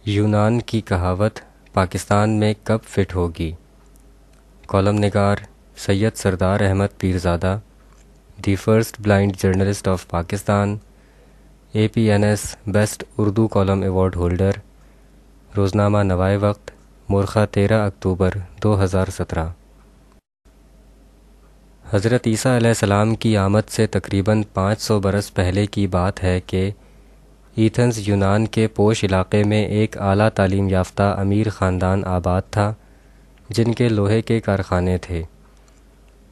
یونان کی کہاوت پاکستان میں کب فٹ ہوگی؟ کالم نگار Syed Sardar Ahmad Pirzada, the first blind journalist of Pakistan, APNS best Urdu column award holder, روزنامہ نوائے وقت، مورخہ 13 اکتوبر 2017۔ حضرت عیسیٰ علیہ السلام کی آمد سے تقریباً 500 برس پہلے کی بات ہے کہ ایتھنز یونان کے پوش علاقے میں ایک اعلیٰ تعلیم یافتہ امیر خاندان آباد تھا جن کے لوہے کے کارخانے تھے۔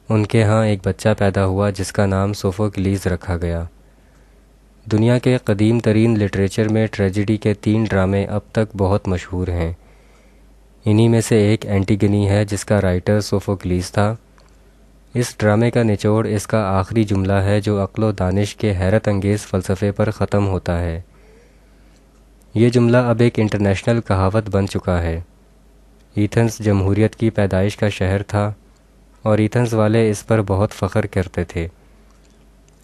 ان کے ہاں ایک بچہ پیدا ہوا جس کا نام سوفوکلیز رکھا گیا۔ دنیا کے قدیم ترین لٹریچر میں ٹریجڈی کے 3 ڈرامے اب تک بہت مشہور ہیں۔ انہی میں سے ایک اینٹیگنی ہے جس کا رائٹر سوفوکلیز تھا۔ اس ڈرامے کا نچوڑ اس کا آخری جملہ ہے جو عقل و دانش کے حیرت انگیز فلسفے پر ختم ہوتا ہے۔ یہ جملہ اب ایک انٹرنیشنل کہاوت بن چکا ہے۔ ایتھنز جمہوریت کی پیدائش کا شہر تھا اور ایتھنز والے اس پر بہت فخر کرتے تھے۔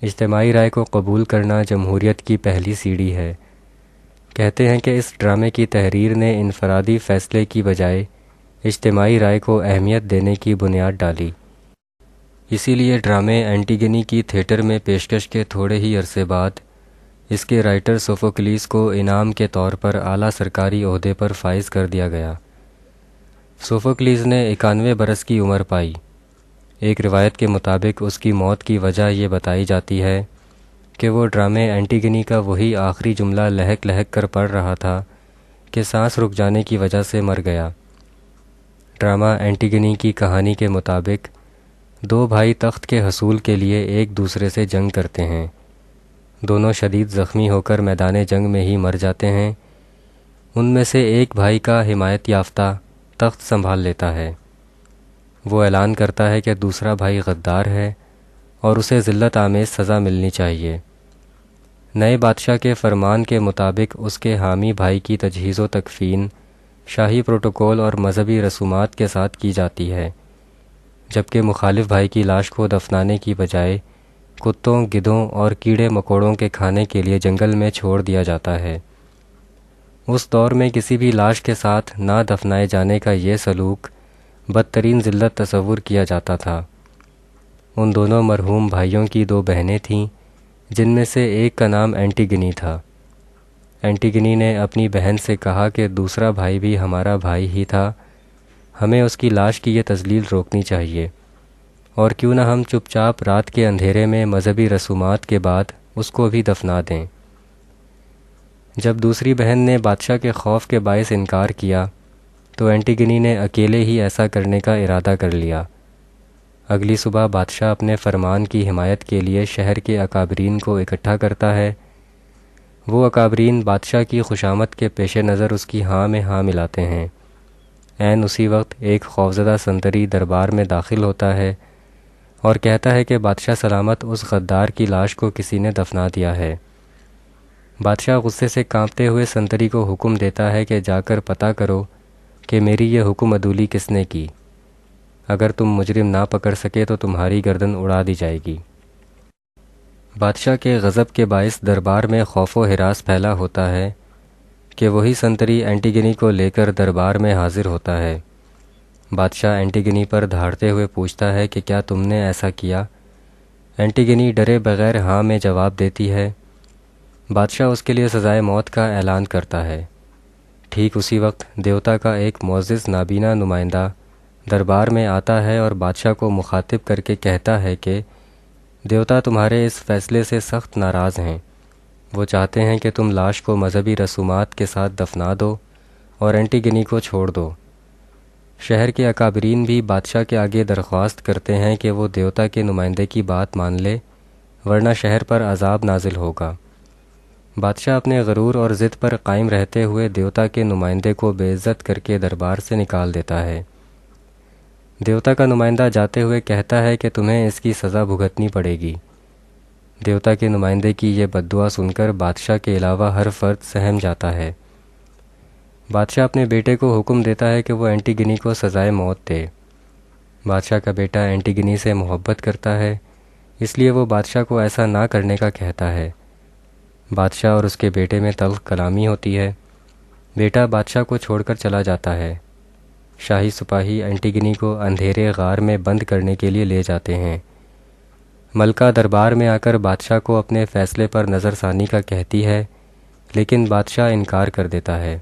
اجتماعی رائے کو قبول کرنا جمہوریت کی پہلی سیڑھی ہے۔ کہتے ہیں کہ اس ڈرامے کی تحریر نے انفرادی فیصلے کی بجائے اجتماعی رائے کو اہمیت دینے کی بنیاد ڈالی۔ اسی لیے ڈرامے اینٹیگنی کی تھیٹر میں پیشکش کے تھوڑے ہی عرصے بعد اس کے رائٹر سوفوکلیز کو انعام کے طور پر اعلیٰ سرکاری عہدے پر فائز کر دیا گیا۔ سوفوکلیز نے 91 برس کی عمر پائی۔ ایک روایت کے مطابق اس کی موت کی وجہ یہ بتائی جاتی ہے کہ وہ ڈرامے اینٹیگنی کا وہی آخری جملہ لہک لہک کر پڑھ رہا تھا کہ سانس رک جانے کی وجہ سے مر گیا۔ ڈرامہ اینٹیگنی کی کہانی کے مطابق 2 بھائی تخت کے حصول کے لیے ایک دوسرے سے جنگ کرتے ہیں۔ دونوں شدید زخمی ہو کر میدان جنگ میں ہی مر جاتے ہیں۔ ان میں سے ایک بھائی کا حمایت یافتہ تخت سنبھال لیتا ہے۔ وہ اعلان کرتا ہے کہ دوسرا بھائی غدار ہے اور اسے ذلت آمیز سزا ملنی چاہیے۔ نئے بادشاہ کے فرمان کے مطابق اس کے حامی بھائی کی تجہیز و تکفین شاہی پروٹوکول اور مذہبی رسومات کے ساتھ کی جاتی ہے، جبکہ مخالف بھائی کی لاش کو دفنانے کی بجائے کتوں، گدھوں اور کیڑے مکوڑوں کے کھانے کے لیے جنگل میں چھوڑ دیا جاتا ہے۔ اس دور میں کسی بھی لاش کے ساتھ نہ دفنائے جانے کا یہ سلوک بدترین ذلت تصور کیا جاتا تھا۔ ان دونوں مرحوم بھائیوں کی 2 بہنیں تھیں جن میں سے ایک کا نام اینٹیگنی تھا۔ اینٹیگنی نے اپنی بہن سے کہا کہ دوسرا بھائی بھی ہمارا بھائی ہی تھا، ہمیں اس کی لاش کی یہ تذلیل روکنی چاہیے، اور کیوں نہ ہم چپ چاپ رات کے اندھیرے میں مذہبی رسومات کے بعد اس کو بھی دفنا دیں۔ جب دوسری بہن نے بادشاہ کے خوف کے باعث انکار کیا تو اینٹیگنی نے اکیلے ہی ایسا کرنے کا ارادہ کر لیا۔ اگلی صبح بادشاہ اپنے فرمان کی حمایت کے لیے شہر کے اکابرین کو اکٹھا کرتا ہے۔ وہ اکابرین بادشاہ کی خوشامد کے پیش نظر اس کی ہاں میں ہاں ملاتے ہیں۔ عین اسی وقت ایک خوفزدہ سنتری دربار میں داخل ہوتا ہے اور کہتا ہے کہ بادشاہ سلامت اس غدار کی لاش کو کسی نے دفنا دیا ہے۔ بادشاہ غصے سے کانپتے ہوئے سنتری کو حکم دیتا ہے کہ جا کر پتہ کرو کہ میری یہ حکم عدولی کس نے کی۔ اگر تم مجرم نہ پکڑ سکے تو تمہاری گردن اڑا دی جائے گی۔ بادشاہ کے غضب کے باعث دربار میں خوف و ہراس پھیلا ہوتا ہے کہ وہی سنتری اینٹیگنی کو لے کر دربار میں حاضر ہوتا ہے۔ بادشاہ اینٹیگنی پر دھاڑتے ہوئے پوچھتا ہے کہ کیا تم نے ایسا کیا؟ اینٹیگنی ڈرے بغیر ہاں میں جواب دیتی ہے۔ بادشاہ اس کے لیے سزائے موت کا اعلان کرتا ہے۔ ٹھیک اسی وقت دیوتا کا ایک معزز نابینا نمائندہ دربار میں آتا ہے اور بادشاہ کو مخاطب کر کے کہتا ہے کہ دیوتا تمہارے اس فیصلے سے سخت ناراض ہیں۔ وہ چاہتے ہیں کہ تم لاش کو مذہبی رسومات کے ساتھ دفنا دو اور اینٹیگنی کو چھوڑ دو۔ شہر کے اکابرین بھی بادشاہ کے آگے درخواست کرتے ہیں کہ وہ دیوتا کے نمائندے کی بات مان لے، ورنہ شہر پر عذاب نازل ہوگا۔ بادشاہ اپنے غرور اور ضد پر قائم رہتے ہوئے دیوتا کے نمائندے کو بے عزت کر کے دربار سے نکال دیتا ہے۔ دیوتا کا نمائندہ جاتے ہوئے کہتا ہے کہ تمہیں اس کی سزا بھگتنی پڑے گی۔ دیوتا کے نمائندے کی یہ بد دعا سن کر بادشاہ کے علاوہ ہر فرد سہم جاتا ہے۔ بادشاہ اپنے بیٹے کو حکم دیتا ہے کہ وہ اینٹیگنی کو سزائے موت دے۔ بادشاہ کا بیٹا اینٹیگنی سے محبت کرتا ہے، اس لیے وہ بادشاہ کو ایسا نہ کرنے کا کہتا ہے۔ بادشاہ اور اس کے بیٹے میں تلخ کلامی ہوتی ہے۔ بیٹا بادشاہ کو چھوڑ کر چلا جاتا ہے۔ شاہی سپاہی اینٹیگنی کو اندھیرے غار میں بند کرنے کے لیے لے جاتے ہیں۔ ملکہ دربار میں آ کر بادشاہ کو اپنے فیصلے پر نظر ثانی کا کہتی ہے، لیکن بادشاہ انکار کر دیتا ہے۔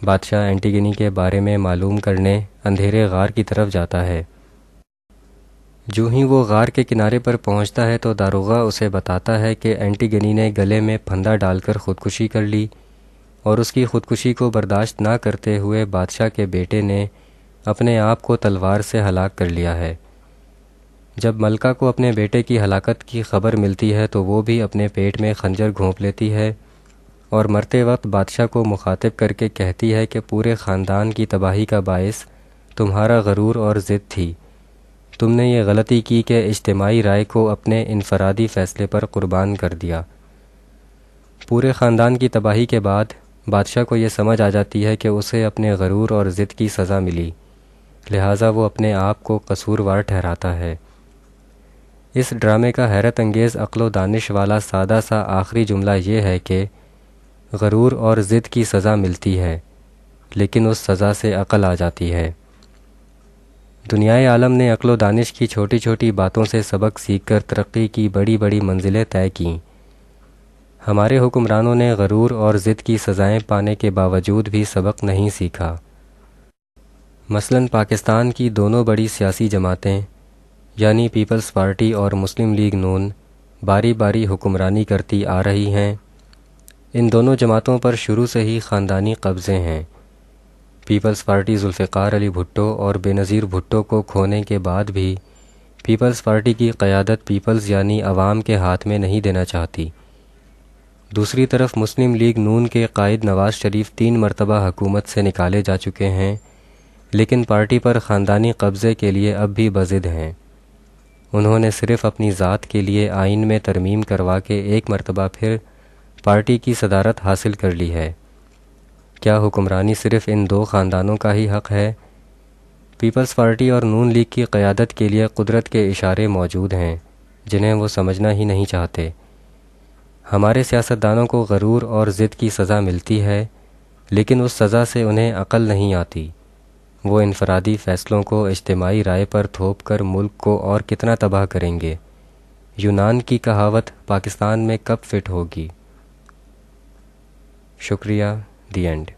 بادشاہ اینٹیگنی کے بارے میں معلوم کرنے اندھیرے غار کی طرف جاتا ہے۔ جو ہی وہ غار کے کنارے پر پہنچتا ہے تو داروغہ اسے بتاتا ہے کہ اینٹیگنی نے گلے میں پھندا ڈال کر خودکشی کر لی، اور اس کی خودکشی کو برداشت نہ کرتے ہوئے بادشاہ کے بیٹے نے اپنے آپ کو تلوار سے ہلاک کر لیا ہے۔ جب ملکہ کو اپنے بیٹے کی ہلاکت کی خبر ملتی ہے تو وہ بھی اپنے پیٹ میں خنجر گھونپ لیتی ہے، اور مرتے وقت بادشاہ کو مخاطب کر کے کہتی ہے کہ پورے خاندان کی تباہی کا باعث تمہارا غرور اور ضد تھی۔ تم نے یہ غلطی کی کہ اجتماعی رائے کو اپنے انفرادی فیصلے پر قربان کر دیا۔ پورے خاندان کی تباہی کے بعد بادشاہ کو یہ سمجھ آ جاتی ہے کہ اسے اپنے غرور اور ضد کی سزا ملی، لہٰذا وہ اپنے آپ کو قصوروار ٹھہراتا ہے۔ اس ڈرامے کا حیرت انگیز عقل و دانش والا سادہ سا آخری جملہ یہ ہے کہ غرور اور ضد کی سزا ملتی ہے، لیکن اس سزا سے عقل آ جاتی ہے۔ دنیائے عالم نے عقل و دانش کی چھوٹی چھوٹی باتوں سے سبق سیکھ کر ترقی کی بڑی بڑی منزلیں طے کیں۔ ہمارے حکمرانوں نے غرور اور ضد کی سزائیں پانے کے باوجود بھی سبق نہیں سیکھا۔ مثلاً پاکستان کی دونوں بڑی سیاسی جماعتیں یعنی پیپلز پارٹی اور مسلم لیگ نون باری باری حکمرانی کرتی آ رہی ہیں۔ ان دونوں جماعتوں پر شروع سے ہی خاندانی قبضے ہیں۔ پیپلز پارٹی ذوالفقار علی بھٹو اور بینظیر بھٹو کو کھونے کے بعد بھی پیپلز پارٹی کی قیادت پیپلز یعنی عوام کے ہاتھ میں نہیں دینا چاہتی۔ دوسری طرف مسلم لیگ نون کے قائد نواز شریف 3 مرتبہ حکومت سے نکالے جا چکے ہیں، لیکن پارٹی پر خاندانی قبضے کے لیے اب بھی بضد ہیں۔ انہوں نے صرف اپنی ذات کے لیے آئین میں ترمیم کروا کے ایک مرتبہ پھر پارٹی کی صدارت حاصل کر لی ہے۔ کیا حکمرانی صرف ان 2 خاندانوں کا ہی حق ہے؟ پیپلز پارٹی اور نون لیگ کی قیادت کے لیے قدرت کے اشارے موجود ہیں جنہیں وہ سمجھنا ہی نہیں چاہتے۔ ہمارے سیاستدانوں کو غرور اور ضد کی سزا ملتی ہے، لیکن اس سزا سے انہیں عقل نہیں آتی۔ وہ انفرادی فیصلوں کو اجتماعی رائے پر تھوپ کر ملک کو اور کتنا تباہ کریں گے۔ یونان کی کہاوت پاکستان میں کب فٹ ہوگی؟ شکریہ، دی اینڈ۔